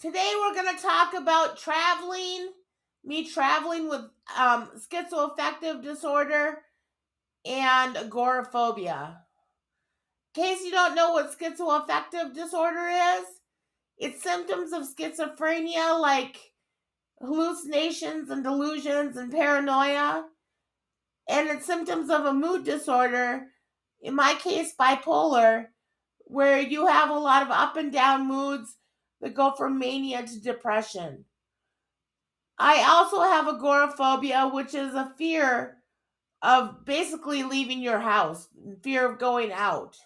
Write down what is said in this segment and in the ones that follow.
Today we're going to talk about me traveling with schizoaffective disorder and agoraphobia. In case you don't know what schizoaffective disorder is, it's symptoms of schizophrenia like hallucinations and delusions and paranoia, and it's symptoms of a mood disorder, in my case bipolar, where you have a lot of up and down moods that go from mania to depression. I also have agoraphobia, which is a fear of basically leaving your house, fear of going out.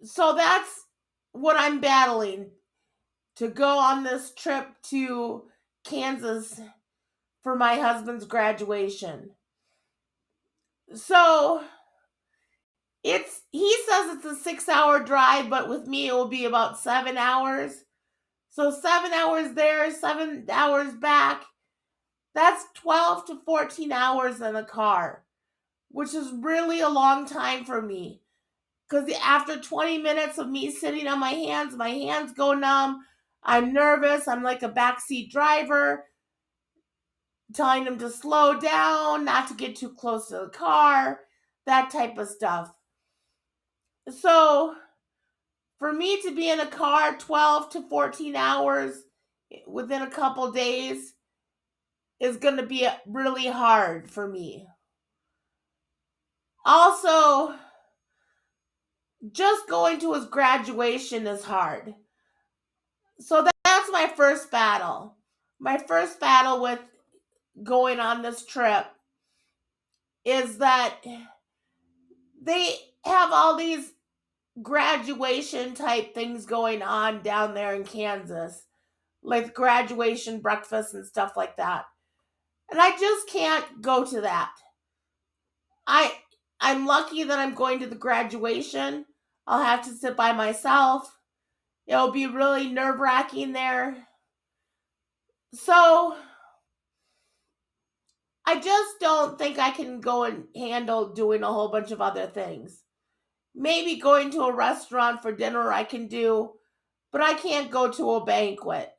So that's what I'm battling to go on this trip to Kansas for my husband's graduation. So he says it's a 6-hour drive, but with me it will be about 7 hours. So 7 hours there, 7 hours back. That's 12 to 14 hours in a car, which is really a long time for me. Because after 20 minutes of me sitting on my hands go numb. I'm nervous. I'm like a backseat driver, telling him to slow down, not to get too close to the car, that type of stuff. So for me to be in a car 12 to 14 hours within a couple days is going to be really hard for me. Also, just going to his graduation is hard. So that's my first battle. My first battle with going on this trip is that they have all these graduation type things going on down there in Kansas, like graduation breakfast and stuff like that. And I just can't go to that. I'm lucky that I'm going to the graduation. I'll have to sit by myself. It'll be really nerve-wracking there. So I just don't think I can go and handle doing a whole bunch of other things. Maybe going to a restaurant for dinner I can do, but I can't go to a banquet.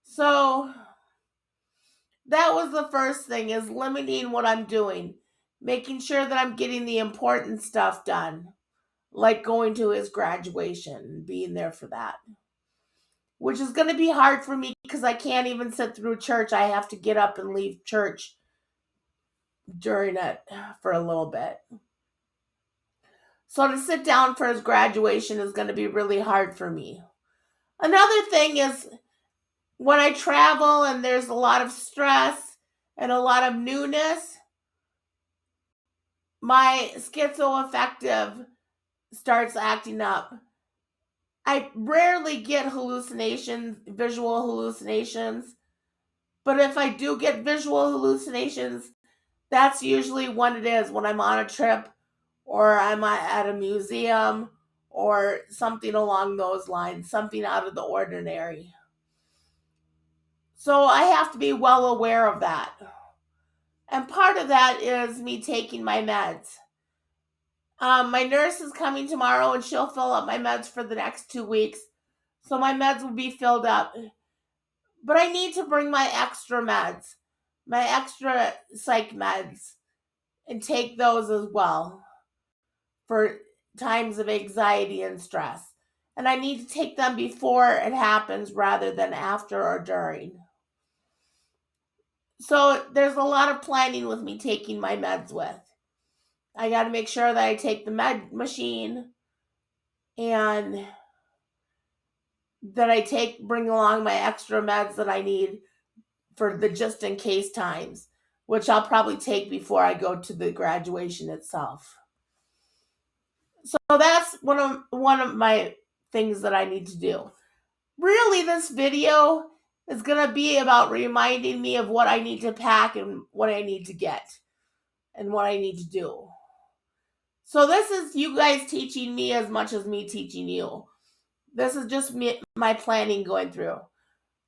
So that was the first thing, is limiting what I'm doing, making sure that I'm getting the important stuff done, like going to his graduation and being there for that, which is going to be hard for me because I can't even sit through church. I have to get up and leave church during it for a little bit. So to sit down for his graduation is going to be really hard for me. Another thing is when I travel and there's a lot of stress and a lot of newness, my schizoaffective starts acting up. I rarely get hallucinations, visual hallucinations, but if I do get visual hallucinations, that's usually when it is, when I'm on a trip or I'm at a museum or something along those lines, something out of the ordinary. So I have to be well aware of that. And part of that is me taking my meds. My nurse is coming tomorrow and she'll fill up my meds for the next 2 weeks. So my meds will be filled up. But I need to bring my extra meds, my extra psych meds, and take those as well for times of anxiety and stress. And I need to take them before it happens rather than after or during. So there's a lot of planning with me taking my meds with. I got to make sure that I take the med machine and that I bring along my extra meds that I need for the just in case times, which I'll probably take before I go to the graduation itself. So that's one of my things that I need to do. Really, this video is going to be about reminding me of what I need to pack and what I need to get and what I need to do. So this is you guys teaching me as much as me teaching you. This is just my planning going through.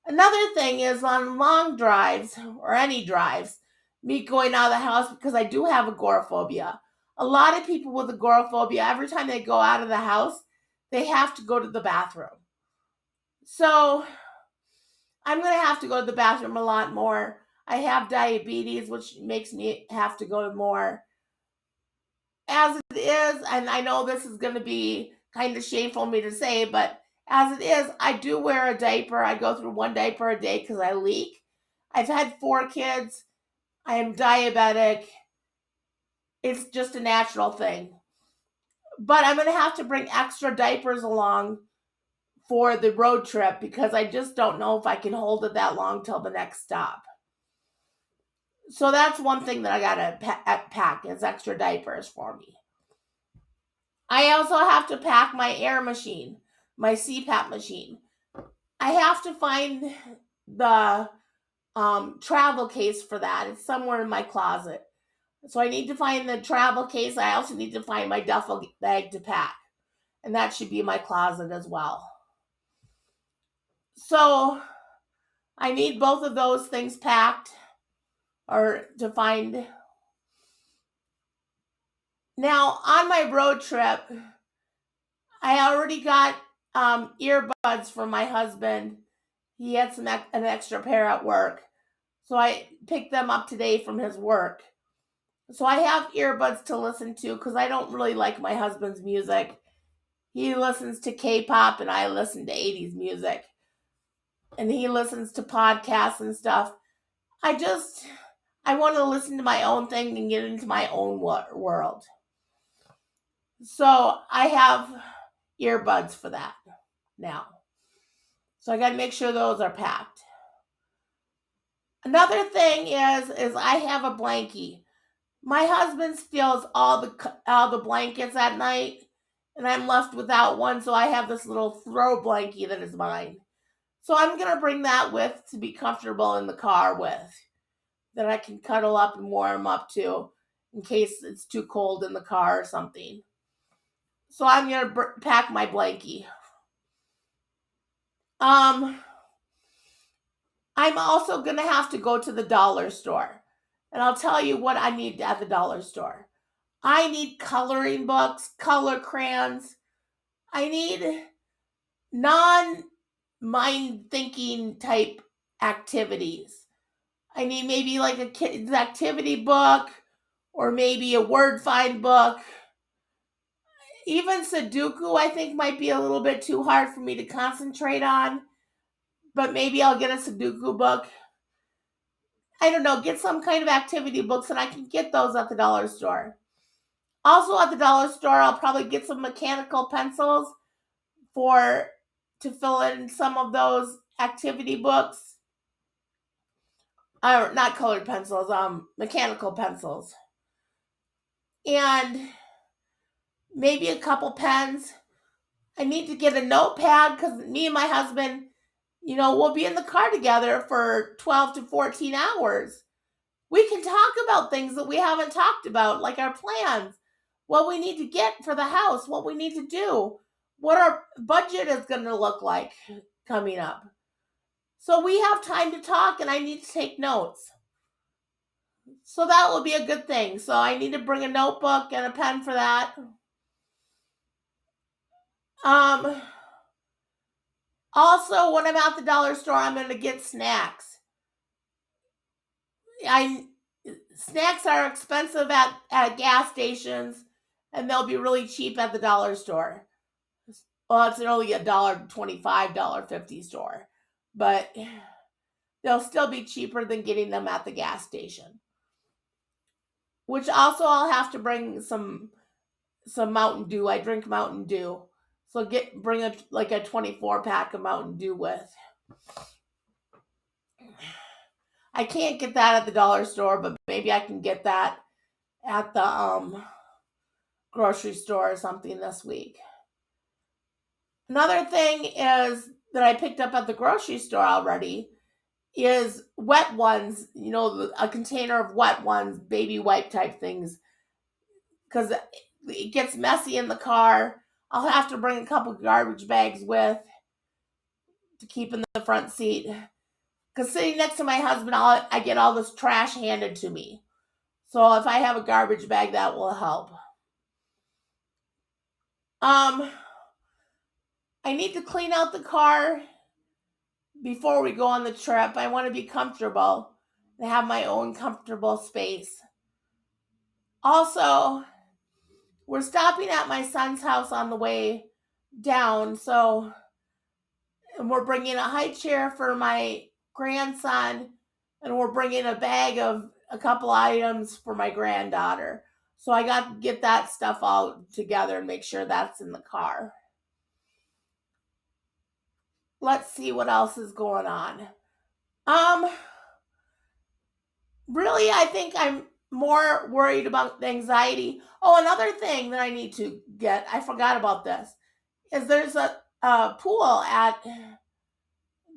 Another thing is on long drives or any drives, me going out of the house, because I do have agoraphobia. A lot of people with agoraphobia, every time they go out of the house, they have to go to the bathroom. So I'm going to have to go to the bathroom a lot more. I have diabetes, which makes me have to go more. As it is, and I know this is going to be kind of shameful of me to say, but as it is, I do wear a diaper. I go through one diaper a day because I leak. I've had 4 kids. I am diabetic. It's just a natural thing. But I'm going to have to bring extra diapers along for the road trip because I just don't know if I can hold it that long till the next stop. So that's one thing that I got to pack is extra diapers for me. I also have to pack my air machine, my CPAP machine. I have to find the travel case for that. It's somewhere in my closet. So I need to find the travel case. I also need to find my duffel bag to pack. And that should be in my closet as well. So I need both of those things packed or to find. Now, on my road trip, I already got earbuds for my husband. He had an extra pair at work. So I picked them up today from his work. So I have earbuds to listen to because I don't really like my husband's music. He listens to K-pop and I listen to 80s music. And he listens to podcasts and stuff. I want to listen to my own thing and get into my own world. So I have earbuds for that now. So I got to make sure those are packed. Another thing is I have a blankie. My husband steals all the blankets at night, and I'm left without one. So I have this little throw blankie that is mine. So I'm gonna bring that with to be comfortable in the car with, that I can cuddle up and warm up to, in case it's too cold in the car or something. So I'm gonna pack my blankie. I'm also gonna have to go to the dollar store, and I'll tell you what I need at the dollar store. I need coloring books, color crayons. I need non mind thinking type activities. I need maybe like a kid's activity book or maybe a word find book. Even Sudoku, I think, might be a little bit too hard for me to concentrate on, but maybe I'll get a Sudoku book. I don't know, get some kind of activity books, and I can get those at the dollar store. Also, at the dollar store, I'll probably get some mechanical pencils for to fill in some of those activity books. Or not colored pencils, mechanical pencils. And maybe a couple pens. I need to get a notepad because me and my husband, we'll be in the car together for 12 to 14 hours. We can talk about things that we haven't talked about, like our plans, what we need to get for the house, what we need to do, what our budget is going to look like coming up. So we have time to talk, and I need to take notes. So that will be a good thing. So I need to bring a notebook and a pen for that. Also, when I'm at the dollar store, I'm going to get snacks. Snacks are expensive at gas stations, and they'll be really cheap at the dollar store. Well, it's only $1.25, $1.50 store, but they'll still be cheaper than getting them at the gas station. Which also I'll have to bring some Mountain Dew. I drink Mountain Dew, so bring a 24-pack of Mountain Dew with. I can't get that at the dollar store, but maybe I can get that at the grocery store or something this week. Another thing is that I picked up at the grocery store already is wet ones, a container of wet ones, baby wipe type things, because it gets messy in the car. I'll have to bring a couple garbage bags with to keep in the front seat. Because sitting next to my husband, I get all this trash handed to me. So if I have a garbage bag, that will help. I need to clean out the car before we go on the trip. I want to be comfortable and have my own comfortable space. Also, we're stopping at my son's house on the way down, so and we're bringing a high chair for my grandson, and we're bringing a bag of a couple items for my granddaughter. So I got to get that stuff all together and make sure that's in the car. Let's see what else is going on. Um, Really, I think I'm more worried about the anxiety. Oh, another thing that I need to get, I forgot about this, is there's a pool at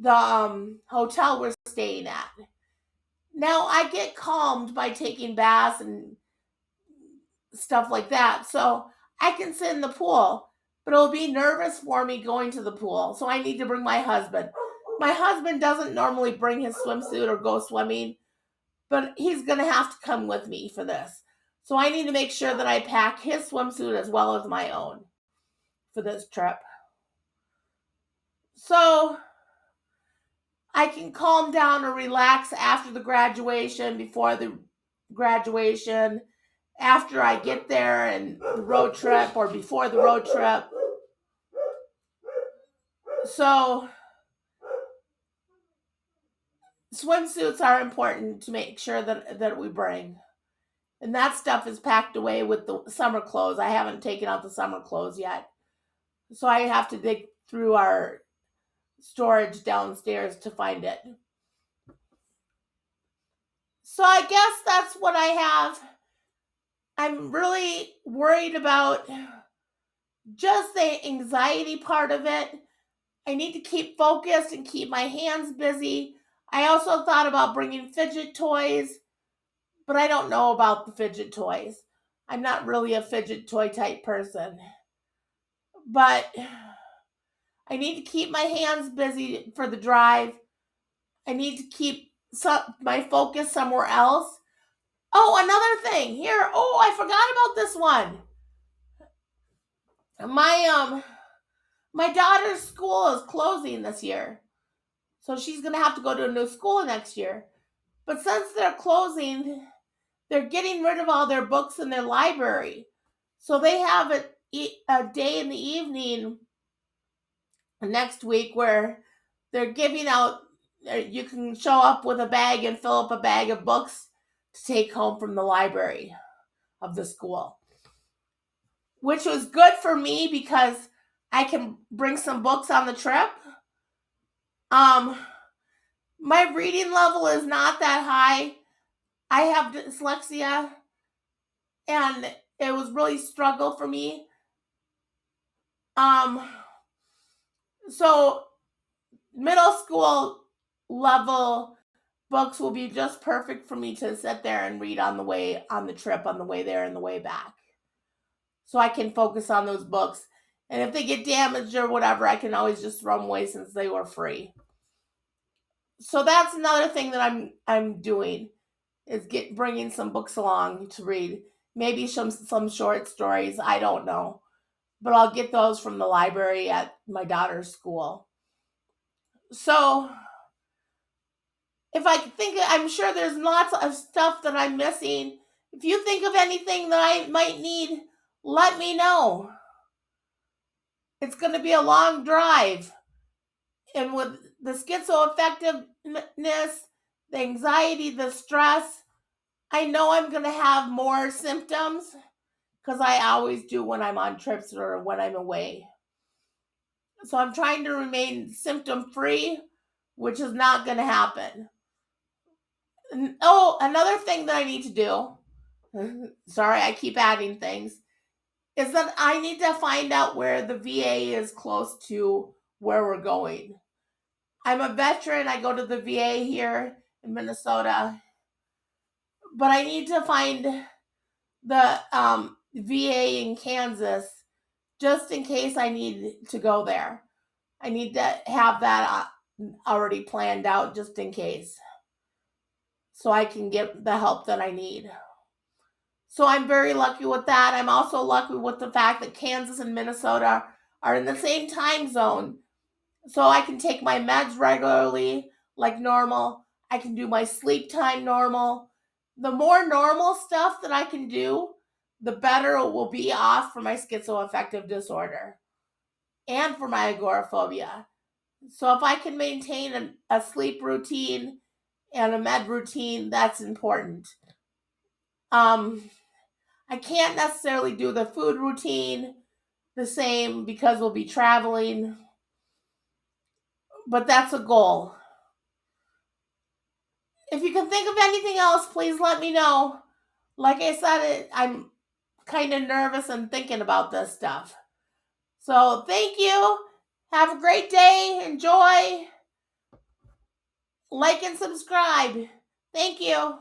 the hotel we're staying at. Now, I get calmed by taking baths and stuff like that, so I can sit in the pool, but it'll be nervous for me going to the pool, so I need to bring my husband. My husband doesn't normally bring his swimsuit or go swimming, but he's going to have to come with me for this. So I need to make sure that I pack his swimsuit as well as my own for this trip. So I can calm down or relax after the graduation, before the graduation, after I get there and the road trip, or before the road trip. So swimsuits are important to make sure that we bring. And that stuff is packed away with the summer clothes. I haven't taken out the summer clothes yet. So I have to dig through our storage downstairs to find it. So I guess that's what I have. I'm really worried about just the anxiety part of it. I need to keep focused and keep my hands busy. I also thought about bringing fidget toys, but I don't know about the fidget toys. I'm not really a fidget toy type person. But I need to keep my hands busy for the drive. I need to keep my focus somewhere else. Oh, another thing here. Oh, I forgot about this one. My daughter's school is closing this year, so she's gonna have to go to a new school next year. But since they're closing, they're getting rid of all their books in their library. So they have a day in the evening next week where they're giving out, you can show up with a bag and fill up a bag of books to take home from the library of the school, which was good for me because I can bring some books on the trip. My reading level is not that high. I have dyslexia, and it was really struggle for me. Um, so middle school level books will be just perfect for me to sit there and read on the trip, on the way there and the way back. So I can focus on those books. And if they get damaged or whatever, I can always just throw them away since they were free. So that's another thing that I'm doing, is bringing some books along to read. Maybe some short stories, I don't know. But I'll get those from the library at my daughter's school. So if I think, I'm sure there's lots of stuff that I'm missing. If you think of anything that I might need, let me know. It's going to be a long drive. And with the schizoaffectiveness, the anxiety, the stress, I know I'm going to have more symptoms, because I always do when I'm on trips or when I'm away. So I'm trying to remain symptom free, which is not going to happen. Oh, another thing that I need to do, sorry, I keep adding things, is that I need to find out where the VA is close to where we're going. I'm a veteran. I go to the VA here in Minnesota, but I need to find the VA in Kansas just in case I need to go there. I need to have that already planned out just in case, so I can get the help that I need. So I'm very lucky with that. I'm also lucky with the fact that Kansas and Minnesota are in the same time zone. so I can take my meds regularly, like normal. I can do my sleep time normal. The more normal stuff that I can do, the better it will be off for my schizoaffective disorder and for my agoraphobia. So if I can maintain a sleep routine and a med routine, that's important. I can't necessarily do the food routine the same because we'll be traveling, but that's a goal. If you can think of anything else, please let me know. Like I said, I'm kind of nervous and thinking about this stuff. So thank you. Have a great day. Enjoy. Like and subscribe. Thank you.